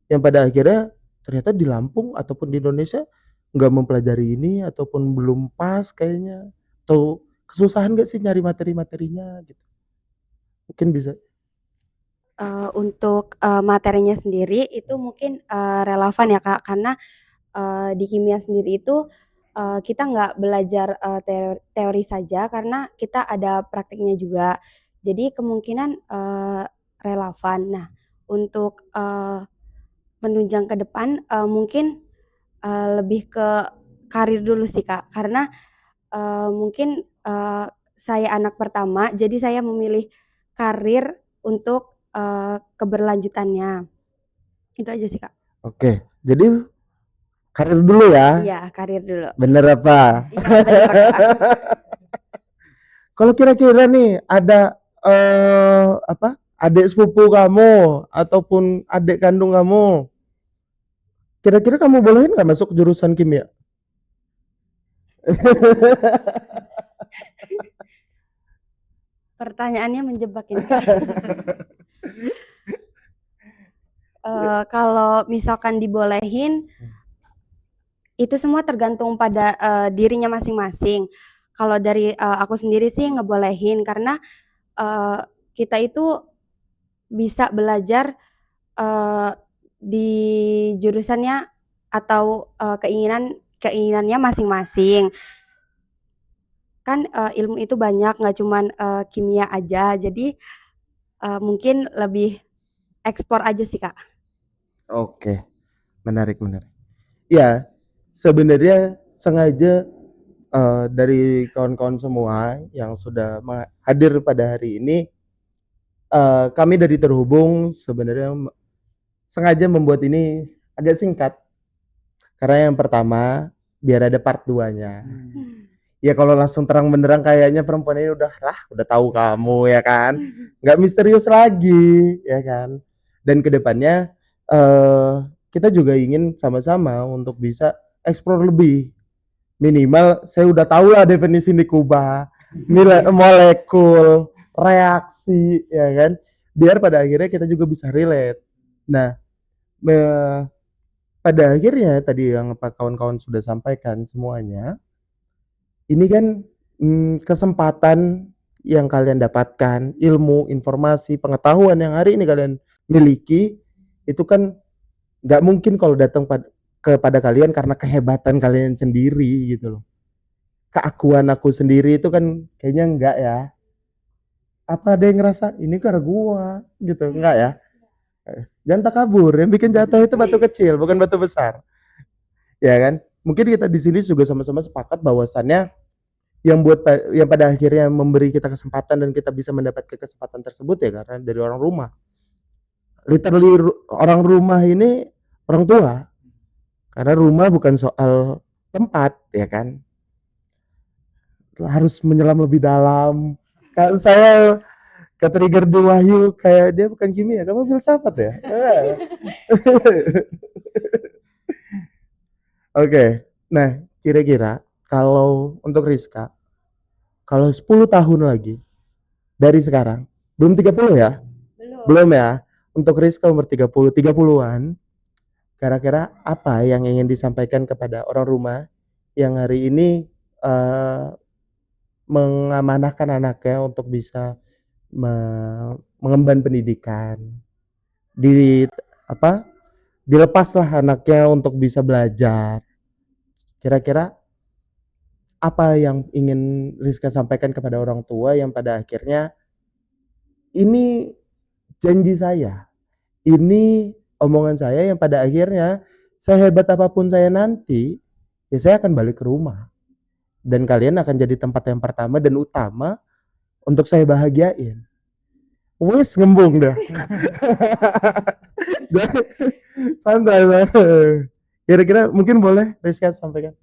yang pada akhirnya ternyata di Lampung ataupun di Indonesia nggak mempelajari ini ataupun belum pas kayaknya, atau kesusahan nggak sih nyari materi-materinya gitu? Mungkin bisa. Untuk, materinya sendiri itu mungkin, relevan ya Kak, karena, di kimia sendiri itu, kita nggak belajar, teori saja karena kita ada praktiknya juga. Jadi kemungkinan, relevan. Nah, untuk, menunjang ke depan, mungkin, lebih ke karir dulu sih Kak, karena, mungkin, saya anak pertama, jadi saya memilih karir untuk, keberlanjutannya. Itu aja sih Kak. Oke, jadi karir dulu ya. Iya, karir dulu. Bener apa? Iya, bener Kak. Kalau kira-kira nih ada adik sepupu kamu ataupun adik kandung kamu, kira-kira kamu bolehin nggak masuk jurusan kimia? Pertanyaannya menjebak ini Kak. Kalau misalkan dibolehin, itu semua tergantung pada, dirinya masing-masing. Kalau dari, aku sendiri sih ngebolehin karena, kita itu bisa belajar, di jurusannya atau, keinginannya masing-masing. Kan, ilmu itu banyak, nggak cuman, kimia aja. Jadi, mungkin lebih eksplor aja sih, Kak. Oke, menarik. Ya, sebenarnya sengaja dari kawan-kawan semua yang sudah hadir pada hari ini, kami dari Terhubung sebenarnya sengaja membuat ini agak singkat. Karena yang pertama, biar ada part 2-nya. Ya kalau langsung terang benderang kayaknya perempuan ini udah tahu kamu ya kan. Nggak misterius lagi ya kan. Dan kedepannya kita juga ingin sama-sama untuk bisa explore lebih. Minimal saya udah tahu lah definisi Nikuba, nilai molekul, reaksi ya kan. Biar pada akhirnya kita juga bisa relate. Nah, pada akhirnya tadi yang kawan-kawan sudah sampaikan semuanya, ini kan kesempatan yang kalian dapatkan, ilmu, informasi, pengetahuan yang hari ini kalian miliki, itu kan nggak mungkin kalau datang kepada kalian karena kehebatan kalian sendiri gitu loh. Keakuan aku sendiri itu kan kayaknya enggak ya. Apa ada yang ngerasa ini karena gua gitu, enggak ya? Jangan takabur, yang bikin jatuh itu batu kecil, bukan batu besar. Ya kan? Mungkin kita di sini juga sama-sama sepakat bahwasannya yang pada akhirnya memberi kita kesempatan dan kita bisa mendapatkan kesempatan tersebut ya karena dari orang rumah. Literally orang rumah ini orang tua. Karena rumah bukan soal tempat ya kan. Harus menyelam lebih dalam. Ke-trigger di Wahyu kayak dia bukan kimia, kamu filsafat ya? Oke. Nah, kira-kira kalau untuk Rizka, kalau 10 tahun lagi dari sekarang, belum 30 ya? Belum ya? Untuk Rizka umur 30, 30-an, kira-kira apa yang ingin disampaikan kepada orang rumah yang hari ini mengamanahkan anaknya untuk bisa mengemban pendidikan, di apa? Dilepaslah anaknya untuk bisa belajar. Kira-kira apa yang ingin Rizka sampaikan kepada orang tua yang pada akhirnya ini janji saya, ini omongan saya yang pada akhirnya sehebat apapun saya nanti, ya saya akan balik ke rumah dan kalian akan jadi tempat yang pertama dan utama untuk saya bahagiain. Wes ngembung dah. Santai lah. Kira-kira mungkin boleh Rizka sampaikan.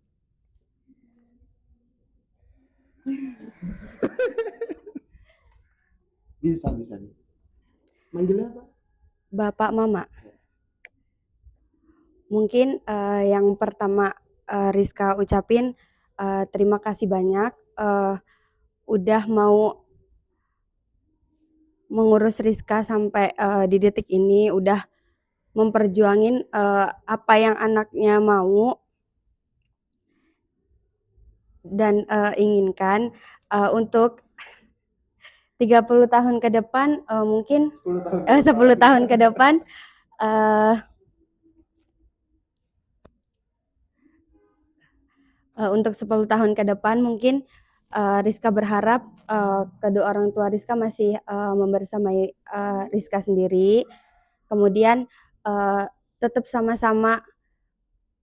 Bisa. Manggilnya apa? Bapak, Mama. Mungkin yang pertama Rizka ucapin terima kasih banyak udah mau mengurus Rizka sampai di detik ini, udah memperjuangin apa yang anaknya mau dan inginkan untuk 30 tahun ke depan, mungkin 10 tahun ke depan untuk 10 tahun ke depan mungkin Rizka berharap kedua orang tua Rizka masih membersamai Rizka sendiri, kemudian tetap sama-sama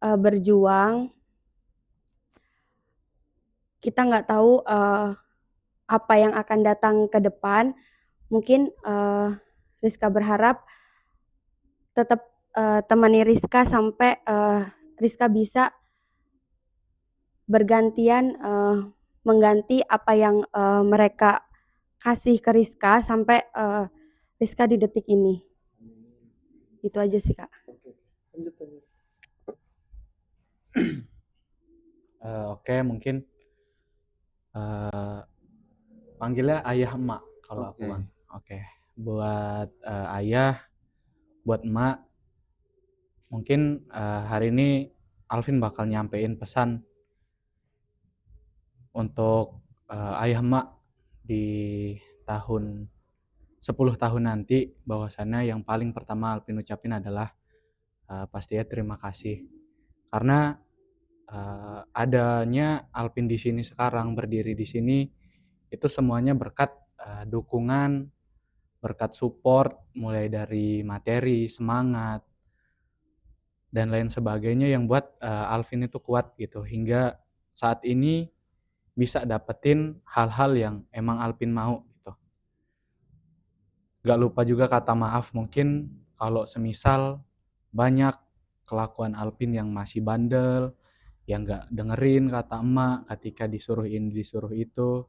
berjuang. Kita nggak tahu apa yang akan datang ke depan. Mungkin Rizka berharap tetap temani Rizka sampai Rizka bisa bergantian mengganti apa yang mereka kasih ke Rizka sampai Rizka di detik ini. Itu aja sih, Kak. Oke, mungkin panggilnya ayah emak kalau aku bang. Oke. Buat ayah, buat emak, mungkin hari ini Alvin bakal nyampein pesan untuk ayah emak di tahun 10 tahun nanti, bahwasannya yang paling pertama Alvin ucapin adalah pastinya terima kasih. Karena adanya Alvin di sini sekarang, berdiri di sini, itu semuanya berkat dukungan, berkat support, mulai dari materi, semangat, dan lain sebagainya yang buat Alvin itu kuat gitu, hingga saat ini bisa dapetin hal-hal yang emang Alvin mau gitu. Gak lupa juga kata maaf, mungkin kalau semisal banyak kelakuan Alvin yang masih bandel, yang gak dengerin kata emak ketika disuruh ini disuruh itu.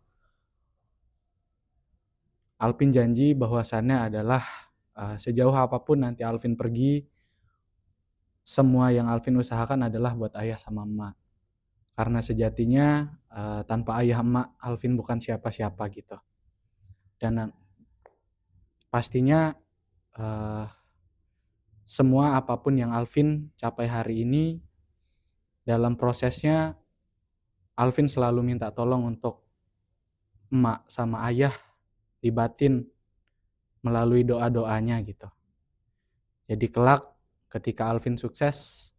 Alvin janji bahwasannya adalah sejauh apapun nanti Alvin pergi, semua yang Alvin usahakan adalah buat ayah sama emak. Karena sejatinya tanpa ayah emak Alvin bukan siapa-siapa gitu. Dan pastinya semua apapun yang Alvin capai hari ini, dalam prosesnya Alvin selalu minta tolong untuk emak sama ayah dibatin melalui doa-doanya gitu. Jadi kelak ketika Alvin sukses,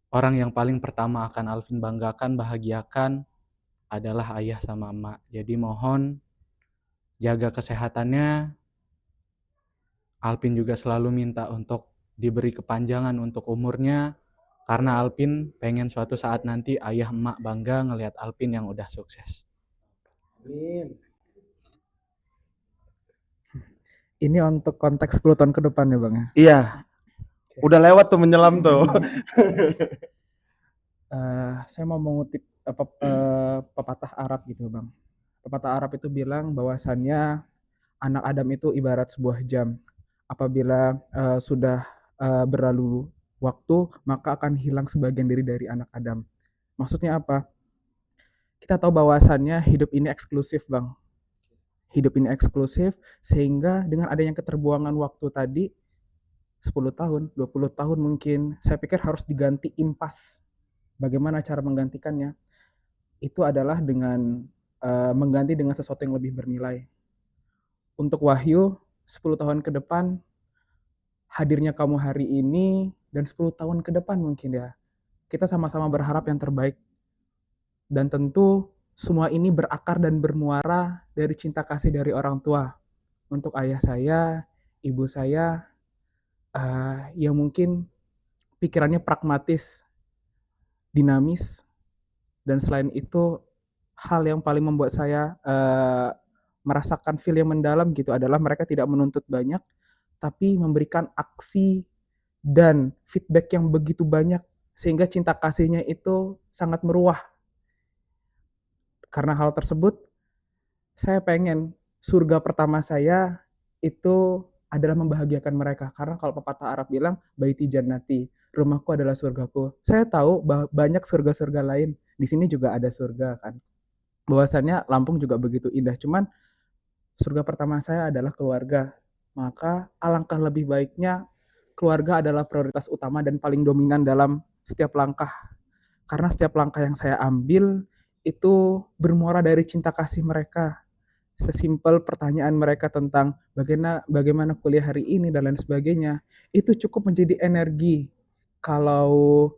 orang yang paling pertama akan Alvin banggakan, bahagiakan adalah ayah sama emak. Jadi mohon jaga kesehatannya. Alvin juga selalu minta untuk diberi kepanjangan untuk umurnya, karena Alvin pengen suatu saat nanti ayah emak bangga ngelihat Alvin yang udah sukses. Amin. Ini untuk konteks 10 tahun ke depan ya Bang ya? Iya. Udah lewat tuh menyelam tuh. Saya mau mengutip pepatah Arab gitu Bang. Pepatah Arab itu bilang bahwasannya anak Adam itu ibarat sebuah jam. Apabila sudah berlalu waktu, maka akan hilang sebagian dari anak Adam. Maksudnya apa? Kita tahu bahwasannya hidup ini eksklusif, Bang. Hidup ini eksklusif, sehingga dengan adanya keterbuangan waktu tadi, 10 tahun, 20 tahun mungkin, saya pikir harus diganti impas. Bagaimana cara menggantikannya? Itu adalah dengan mengganti dengan sesuatu yang lebih bernilai. Untuk Wahyu, 10 tahun ke depan, hadirnya kamu hari ini, dan 10 tahun ke depan mungkin ya, kita sama-sama berharap yang terbaik. Dan tentu semua ini berakar dan bermuara dari cinta kasih dari orang tua. Untuk ayah saya, ibu saya, yang mungkin pikirannya pragmatis, dinamis, dan selain itu hal yang paling membuat saya merasakan feel yang mendalam gitu adalah mereka tidak menuntut banyak, tapi memberikan aksi dan feedback yang begitu banyak, sehingga cinta kasihnya itu sangat meruah. Karena hal tersebut, saya pengen surga pertama saya itu adalah membahagiakan mereka. Karena kalau pepatah Arab bilang, baiti jannati, rumahku adalah surgaku. Saya tahu banyak surga-surga lain. Di sini juga ada surga kan. Bahwasannya Lampung juga begitu indah. Cuman surga pertama saya adalah keluarga. Maka alangkah lebih baiknya keluarga adalah prioritas utama dan paling dominan dalam setiap langkah. Karena setiap langkah yang saya ambil itu bermuara dari cinta kasih mereka. Sesimpel pertanyaan mereka tentang bagaimana kuliah hari ini dan lain sebagainya, itu cukup menjadi energi. Kalau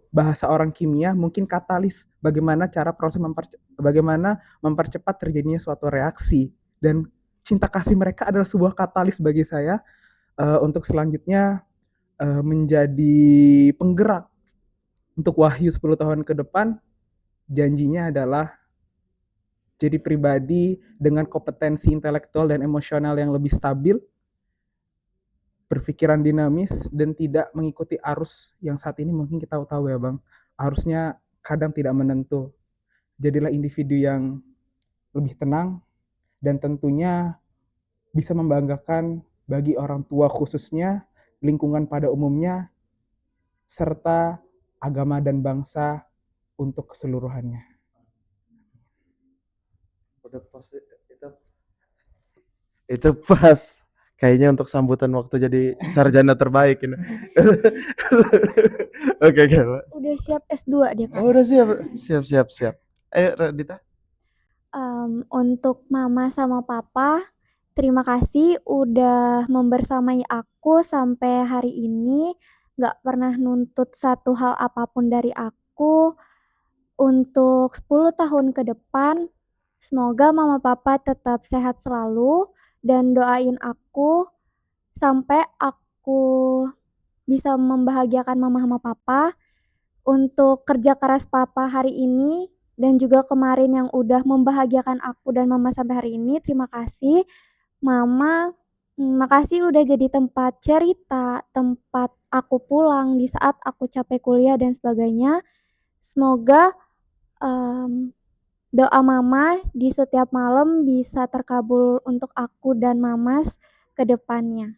bahasa orang kimia mungkin katalis, bagaimana mempercepat terjadinya suatu reaksi, dan cinta kasih mereka adalah sebuah katalis bagi saya untuk selanjutnya menjadi penggerak untuk Wahyu 10 tahun ke depan. Janjinya adalah jadi pribadi dengan kompetensi intelektual dan emosional yang lebih stabil, berpikiran dinamis, dan tidak mengikuti arus yang saat ini mungkin kita tahu ya Bang, arusnya kadang tidak menentu. Jadilah individu yang lebih tenang, dan tentunya bisa membanggakan bagi orang tua khususnya, lingkungan pada umumnya, serta agama dan bangsa untuk keseluruhannya. Udah pas itu pas kayaknya untuk sambutan waktu jadi sarjana terbaik ini. Oke, Pak. Udah siap S2 dia, Kak. Oh, udah siap. Ayo Radita. Untuk mama sama papa, terima kasih udah membersamai aku sampai hari ini, nggak pernah nuntut satu hal apapun dari aku. Untuk 10 tahun ke depan, semoga mama papa tetap sehat selalu dan doain aku sampai aku bisa membahagiakan mama sama papa. Untuk kerja keras papa hari ini dan juga kemarin yang udah membahagiakan aku dan mama sampai hari ini, terima kasih. Mama, makasih udah jadi tempat cerita, tempat aku pulang di saat aku capek kuliah dan sebagainya. Semoga doa mama di setiap malam bisa terkabul untuk aku dan mamas ke depannya.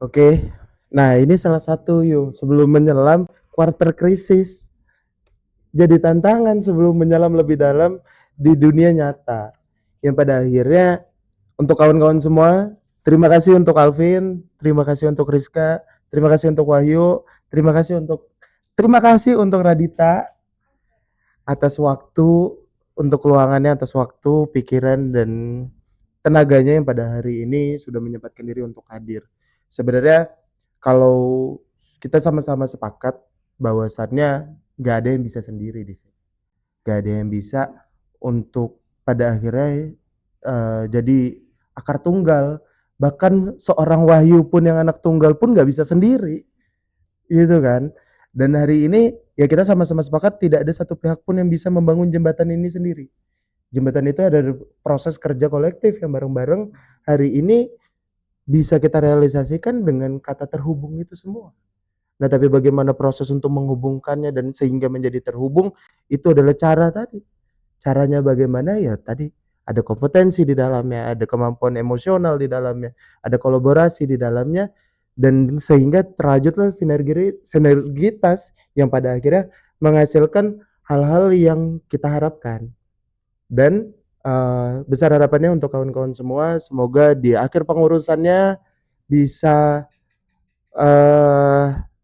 Oke. Nah, ini salah satu sebelum menyelam quarter krisis. Jadi tantangan sebelum menyelam lebih dalam di dunia nyata. Yang pada akhirnya untuk kawan-kawan semua, terima kasih untuk Alvin, terima kasih untuk Rizka, terima kasih untuk Wahyu, terima kasih untuk Radita atas waktu, untuk luangannya, atas waktu, pikiran, dan tenaganya yang pada hari ini sudah menyempatkan diri untuk hadir. Sebenarnya kalau kita sama-sama sepakat bahwasannya nggak ada yang bisa sendiri di sini, nggak ada yang bisa untuk pada akhirnya jadi akar tunggal. Bahkan seorang Wahyu pun yang anak tunggal pun nggak bisa sendiri, gitu kan. Dan hari ini ya kita sama-sama sepakat tidak ada satu pihak pun yang bisa membangun jembatan ini sendiri. Jembatan itu ada proses kerja kolektif yang bareng-bareng hari ini bisa kita realisasikan dengan kata terhubung itu semua. Nah, tapi bagaimana proses untuk menghubungkannya dan sehingga menjadi terhubung, itu adalah cara tadi. caranya bagaimana ya tadi ada kompetensi di dalamnya, ada kemampuan emosional di dalamnya, ada kolaborasi di dalamnya, dan sehingga terwujudlah sinergitas yang pada akhirnya menghasilkan hal-hal yang kita harapkan. Dan besar harapannya untuk kawan-kawan semua, semoga di akhir pengurusannya bisa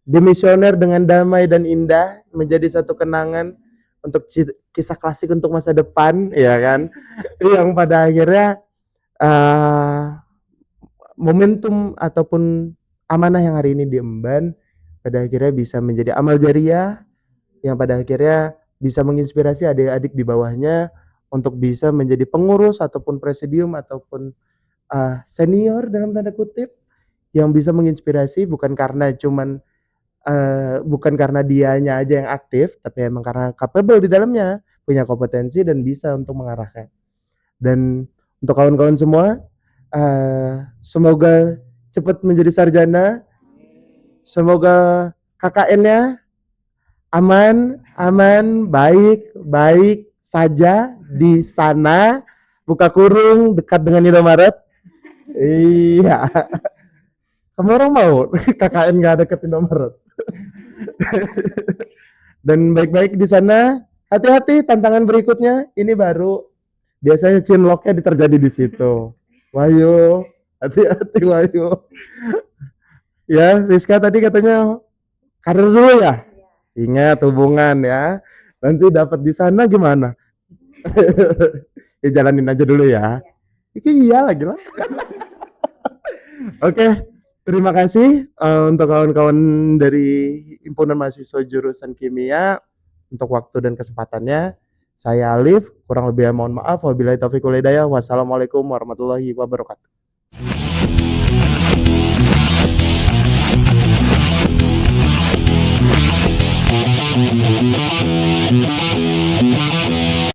demisioner dengan damai dan indah, menjadi satu kenangan untuk kisah klasik untuk masa depan, ya kan? Yang pada akhirnya momentum ataupun amanah yang hari ini diemban pada akhirnya bisa menjadi amal jariah yang pada akhirnya bisa menginspirasi adik-adik di bawahnya untuk bisa menjadi pengurus ataupun presidium ataupun senior dalam tanda kutip, yang bisa menginspirasi bukan karena dianya aja yang aktif, tapi emang karena capable di dalamnya, punya kompetensi dan bisa untuk mengarahkan. Dan untuk kawan-kawan semua, semoga cepat menjadi sarjana, semoga KKN-nya aman, baik saja di sana, buka kurung dekat dengan Indomaret. Iya. Kamu orang mau KKN nggak ada ke Indomaret. Dan baik-baik di sana. Hati-hati tantangan berikutnya. Ini baru biasanya chinlocknya terjadi di situ. Wahyu, hati-hati Wahyu. Ya, Rizka tadi katanya karir dulu ya. Ingat hubungan ya. Nanti dapat di sana gimana? Ya jalanin aja dulu ya. Iya lagi lah. Oke, terima kasih untuk kawan-kawan dari Himpunan Mahasiswa Jurusan Kimia untuk waktu dan kesempatannya. Saya Alif, kurang lebih mohon maaf. Wabillahi taufiq wal hidayah. Wassalamualaikum warahmatullahi wabarakatuh.